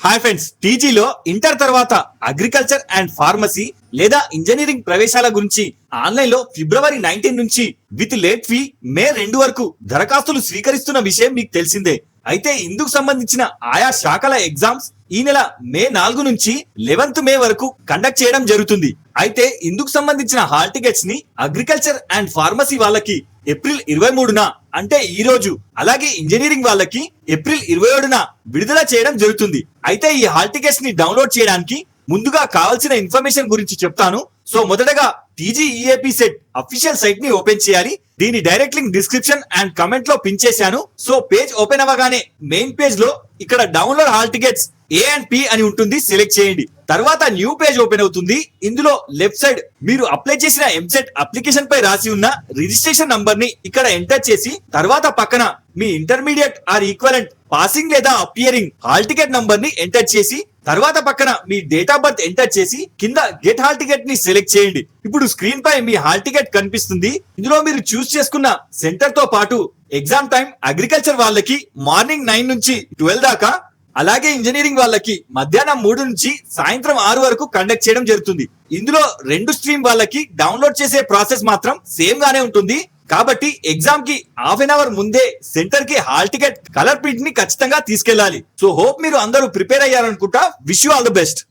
Hi friends, టీజీలో inter తర్వాత agriculture and pharmacy లేదా engineering ప్రవేశాల గురించి ఆన్లైన్ లో ఫిబ్రవరి 19 నుంచి విత్ లేట్ ఫీ మే 2 వరకు దరఖాస్తులు స్వీకరిస్తున్న విషయం మీకు తెలిసిందే. అయితే ఇందుకు సంబంధించిన ఆయా శాఖల ఎగ్జామ్స్ ఈ నెల మే 4 నుంచి 11th మే వరకు కండక్ట్ చేయడం జరుగుతుంది. అయితే ఇందుకు సంబంధించిన హాల్ టికెట్స్ ని అగ్రికల్చర్ అండ్ ఫార్మసీ వాళ్ళకి ఏప్రిల్ 23న అంటే ఈ రోజు, అలాగే ఇంజనీరింగ్ వాళ్ళకి ఏప్రిల్ 27న విడుదల చేయడం జరుగుతుంది. అయితే ఈ హాల్ టికెట్స్ ని డౌన్లోడ్ చేయడానికి ముందుగా కావాల్సిన ఇన్ఫర్మేషన్ గురించి చెప్తాను. సో మొదటగా టీజీఈఏపీ సెట్ అఫీషియల్ సైట్ ని ఓపెన్ చేయాలి. దీని direct link description and comment లో పిన్ చేశాను. సో పేజ్ ఓపెన్ అవ్వగానే మెయిన్ పేజ్ లో ఇక్కడ download hall tickets A and P అని ఉంటుంది, సెలెక్ట్ చేయండి. తర్వాత న్యూ పేజ్ ఓపెన్ అవుతుంది. ఇందులో లెఫ్ట్ సైడ్ మీరు అప్లై చేసిన ఎంసెట్ అప్లికేషన్ పై రాసి ఉన్న రిజిస్ట్రేషన్ నంబర్ ని ఇక్కడ ఎంటర్ చేసి తర్వాత పక్కన మీ ఇంటర్మీడియట్ ఆర్ ఈక్వలెంట్ పాసింగ్ లేదా అపియరింగ్ హాల్ టికెట్ నంబర్ ని ఎంటర్ చేసి తర్వాత పక్కన మీ డేట్ ఆఫ్ బర్త్ ఎంటర్ చేసి కింద గెట్ హాల్ టికెట్ ని సెలెక్ట్ చేయండి. ఇప్పుడు స్క్రీన్ పై మీ హాల్ టికెట్ కనిపిస్తుంది. ఇందులో మీరు చూస్ చేసుకున్న సెంటర్ తో పాటు ఎగ్జామ్ టైం అగ్రికల్చర్ వాళ్ళకి మార్నింగ్ 9 నుంచి 12 దాకా, అలాగే ఇంజనీరింగ్ వాళ్ళకి మధ్యాహ్నం 3 నుంచి సాయంత్రం 6 వరకు కండక్ట్ చేయడం జరుగుతుంది. ఇందులో 2 స్ట్రీమ్ వాళ్ళకి డౌన్లోడ్ చేసే ప్రాసెస్ మాత్రం సేమ్ గానే ఉంటుంది. కాబట్టి ఎగ్జామ్ కి హాఫ్ అన్ అవర్ ముందే సెంటర్ కి హాల్ టికెట్ కలర్ ప్రింట్ ని ఖచ్చితంగా తీసుకెళ్లాలి. సో హోప్ మీరు అందరూ ప్రిపేర్ అయ్యారనుకుంటా. Wish you all the best.